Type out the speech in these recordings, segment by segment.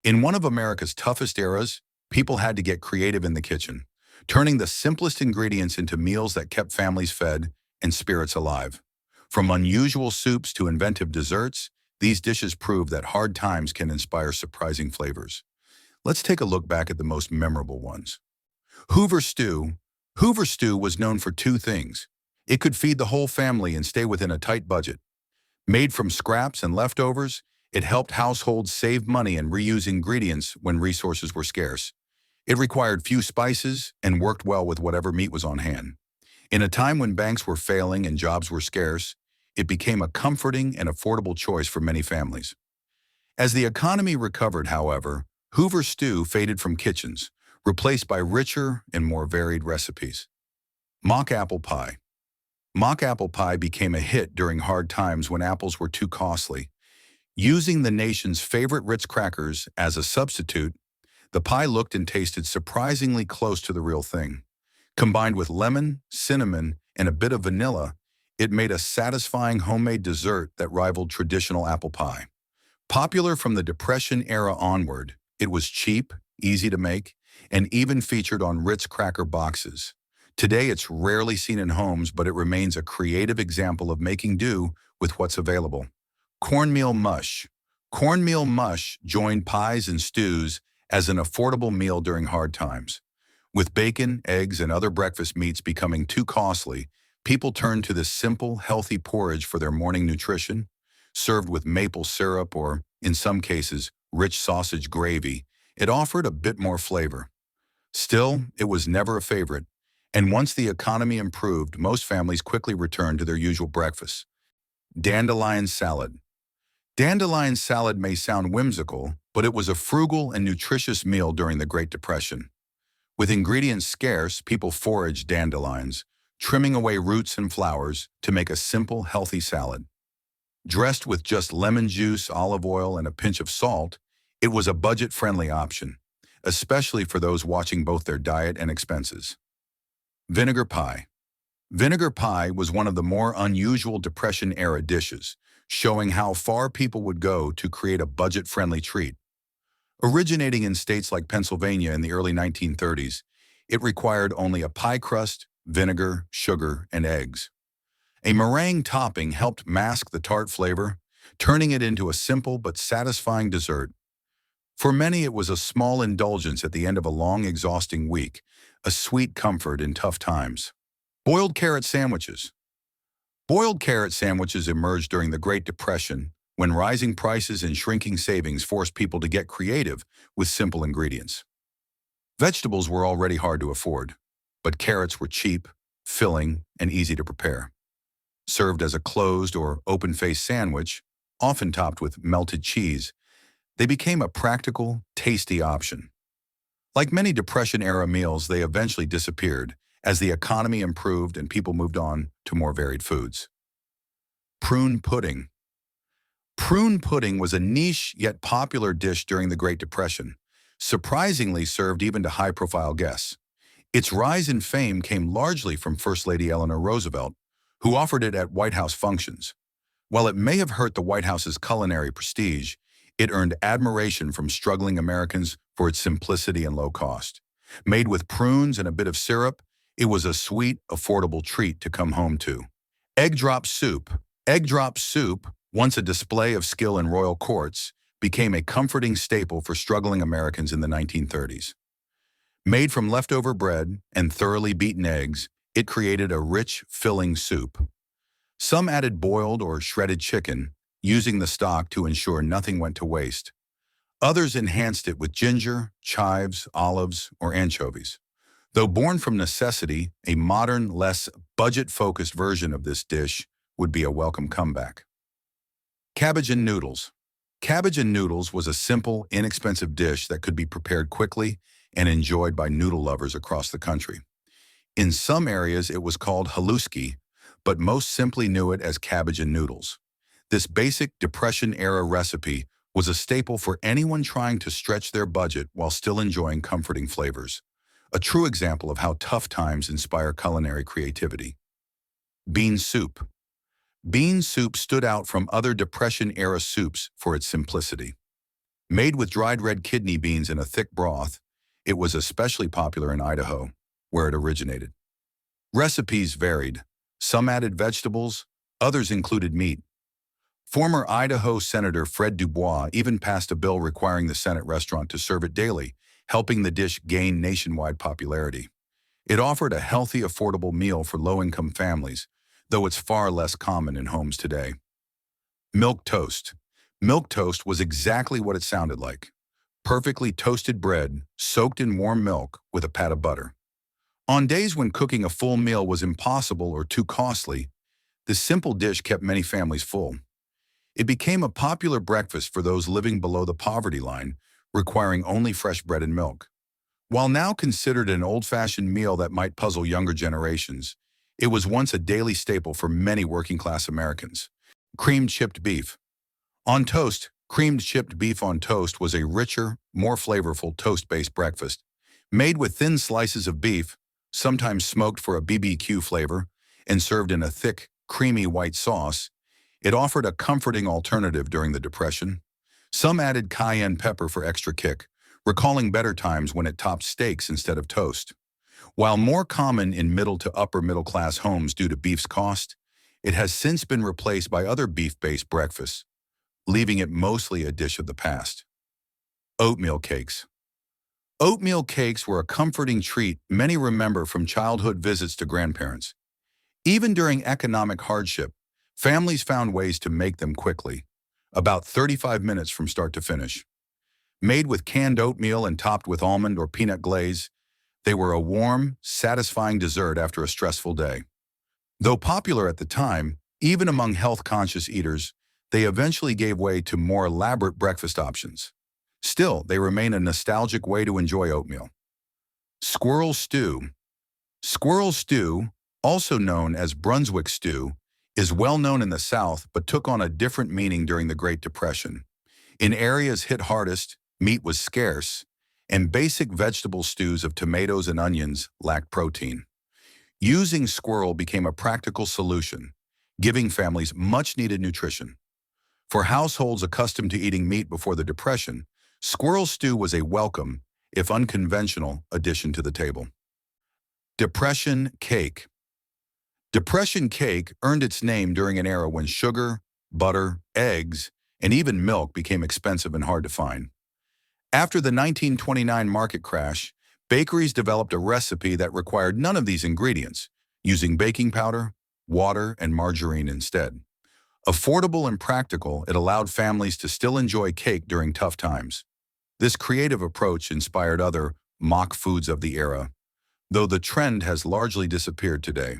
In one of America's toughest eras, people had to get creative in the kitchen, turning the simplest ingredients into meals that kept families fed and spirits alive. From unusual soups to inventive desserts, these dishes prove that hard times can inspire surprising flavors. Let's take a look back at the most memorable ones. Hoover Stew. Hoover Stew was known for two things. It could feed the whole family and stay within a tight budget. Made from scraps and leftovers, it helped households save money and reuse ingredients when resources were scarce. It required few spices and worked well with whatever meat was on hand. In a time when banks were failing and jobs were scarce, it became a comforting and affordable choice for many families. As the economy recovered, however, Hoover Stew faded from kitchens, replaced by richer and more varied recipes. Mock apple pie. Mock apple pie became a hit during hard times when apples were too costly. Using the nation's favorite Ritz crackers as a substitute, the pie looked and tasted surprisingly close to the real thing. Combined with lemon, cinnamon, and a bit of vanilla, it made a satisfying homemade dessert that rivaled traditional apple pie. Popular from the Depression era onward, it was cheap, easy to make, and even featured on Ritz cracker boxes. Today, it's rarely seen in homes, but it remains a creative example of making do with what's available. Cornmeal mush. Cornmeal mush joined pies and stews as an affordable meal during hard times. With bacon, eggs, and other breakfast meats becoming too costly, people turned to this simple, healthy porridge for their morning nutrition. Served with maple syrup or, in some cases, rich sausage gravy, it offered a bit more flavor. Still, it was never a favorite, and once the economy improved, most families quickly returned to their usual breakfasts. Dandelion salad. Dandelion salad may sound whimsical, but it was a frugal and nutritious meal during the Great Depression. With ingredients scarce, people foraged dandelions, trimming away roots and flowers to make a simple, healthy salad. Dressed with just lemon juice, olive oil, and a pinch of salt, it was a budget-friendly option, especially for those watching both their diet and expenses. Vinegar pie. Vinegar pie was one of the more unusual Depression-era dishes, showing how far people would go to create a budget-friendly treat. Originating in states like Pennsylvania in the early 1930s, it required only a pie crust, vinegar, sugar, and eggs. A meringue topping helped mask the tart flavor, turning it into a simple but satisfying dessert. For many, it was a small indulgence at the end of a long, exhausting week, a sweet comfort in tough times. Boiled carrot sandwiches. Boiled carrot sandwiches emerged during the Great Depression when rising prices and shrinking savings forced people to get creative with simple ingredients. Vegetables were already hard to afford, but carrots were cheap, filling, and easy to prepare. Served as a closed or open-faced sandwich, often topped with melted cheese, they became a practical, tasty option. Like many Depression-era meals, they eventually disappeared as the economy improved and people moved on to more varied foods. Prune pudding. Prune pudding was a niche yet popular dish during the Great Depression, surprisingly served even to high-profile guests. Its rise in fame came largely from First Lady Eleanor Roosevelt, who offered it at White House functions. While it may have hurt the White House's culinary prestige, it earned admiration from struggling Americans for its simplicity and low cost. Made with prunes and a bit of syrup, it was a sweet, affordable treat to come home to. Egg drop soup. Egg drop soup, once a display of skill in royal courts, became a comforting staple for struggling Americans in the 1930s. Made from leftover bread and thoroughly beaten eggs, it created a rich, filling soup. Some added boiled or shredded chicken, using the stock to ensure nothing went to waste. Others enhanced it with ginger, chives, olives, or anchovies. Though born from necessity, a modern, less budget-focused version of this dish would be a welcome comeback. Cabbage and noodles. Cabbage and noodles was a simple, inexpensive dish that could be prepared quickly and enjoyed by noodle lovers across the country. In some areas, it was called haluski, but most simply knew it as cabbage and noodles. This basic Depression-era recipe was a staple for anyone trying to stretch their budget while still enjoying comforting flavors. A true example of how tough times inspire culinary creativity. Bean soup. Bean soup stood out from other Depression-era soups for its simplicity. Made with dried red kidney beans in a thick broth, it was especially popular in Idaho, where it originated. Recipes varied. Some added vegetables, others included meat. Former Idaho Senator Fred Dubois even passed a bill requiring the Senate restaurant to serve it daily, helping the dish gain nationwide popularity. It offered a healthy, affordable meal for low-income families, though it's far less common in homes today. Milk toast. Milk toast was exactly what it sounded like. Perfectly toasted bread, soaked in warm milk with a pat of butter. On days when cooking a full meal was impossible or too costly, this simple dish kept many families full. It became a popular breakfast for those living below the poverty line, requiring only fresh bread and milk. While now considered an old-fashioned meal that might puzzle younger generations, it was once a daily staple for many working-class Americans. Creamed chipped beef. On toast, creamed chipped beef on toast was a richer, more flavorful toast-based breakfast. Made with thin slices of beef, sometimes smoked for a BBQ flavor, and served in a thick, creamy white sauce, it offered a comforting alternative during the Depression. Some added cayenne pepper for extra kick, recalling better times when it topped steaks instead of toast. While more common in middle to upper middle-class homes due to beef's cost, it has since been replaced by other beef-based breakfasts, leaving it mostly a dish of the past. Oatmeal cakes. Oatmeal cakes were a comforting treat many remember from childhood visits to grandparents. Even during economic hardship, families found ways to make them quickly, about 35 minutes from start to finish. Made with canned oatmeal and topped with almond or peanut glaze, they were a warm, satisfying dessert after a stressful day. Though popular at the time, even among health-conscious eaters, they eventually gave way to more elaborate breakfast options. Still, they remain a nostalgic way to enjoy oatmeal. Squirrel stew. Squirrel stew, also known as Brunswick stew, is well known in the South but took on a different meaning during the Great Depression. In areas hit hardest, meat was scarce, and basic vegetable stews of tomatoes and onions lacked protein. Using squirrel became a practical solution, giving families much-needed nutrition. For households accustomed to eating meat before the Depression, squirrel stew was a welcome, if unconventional, addition to the table. Depression cake. Depression cake earned its name during an era when sugar, butter, eggs, and even milk became expensive and hard to find. After the 1929 market crash, bakeries developed a recipe that required none of these ingredients, using baking powder, water, and margarine instead. Affordable and practical, it allowed families to still enjoy cake during tough times. This creative approach inspired other mock foods of the era, though the trend has largely disappeared today.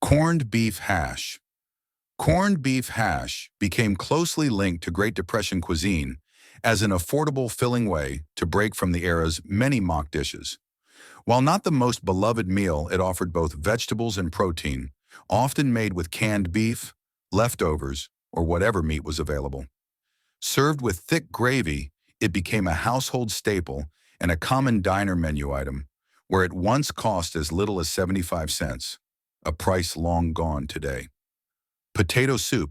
Corned beef hash. Corned beef hash became closely linked to Great Depression cuisine as an affordable, filling way to break from the era's many mock dishes. While not the most beloved meal, it offered both vegetables and protein, often made with canned beef, leftovers, or whatever meat was available. Served with thick gravy, it became a household staple and a common diner menu item, where it once cost as little as 75 cents, a price long gone today. Potato soup.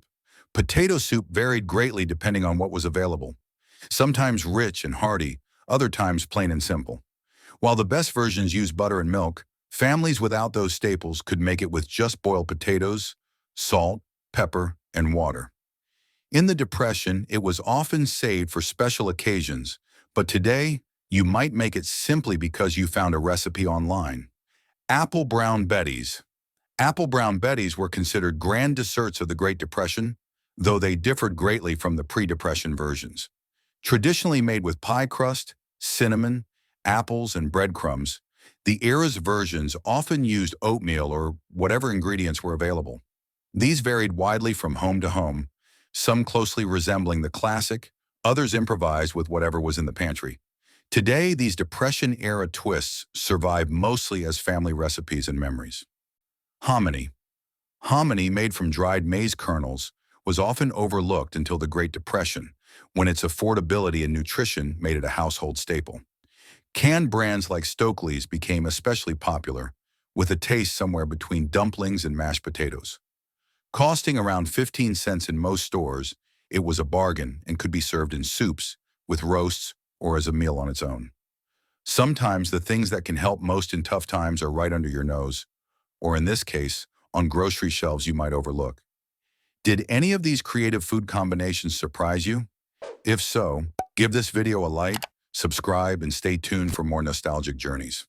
Potato soup varied greatly depending on what was available. Sometimes rich and hearty, other times plain and simple. While the best versions used butter and milk, families without those staples could make it with just boiled potatoes, salt, pepper, and water. In the Depression, it was often saved for special occasions, but today, you might make it simply because you found a recipe online. Apple Brown Betties. Apple Brown Betties were considered grand desserts of the Great Depression, though they differed greatly from the pre-Depression versions. Traditionally made with pie crust, cinnamon, apples, and breadcrumbs, the era's versions often used oatmeal or whatever ingredients were available. These varied widely from home to home, some closely resembling the classic, others improvised with whatever was in the pantry. Today, these Depression-era twists survive mostly as family recipes and memories. Hominy. Hominy, made from dried maize kernels, was often overlooked until the Great Depression, when its affordability and nutrition made it a household staple. Canned brands like Stokely's became especially popular, with a taste somewhere between dumplings and mashed potatoes. Costing around 15 cents in most stores, it was a bargain and could be served in soups, with roasts, or as a meal on its own. Sometimes the things that can help most in tough times are right under your nose, or in this case, on grocery shelves you might overlook. Did any of these creative food combinations surprise you? If so, give this video a like, subscribe, and stay tuned for more nostalgic journeys.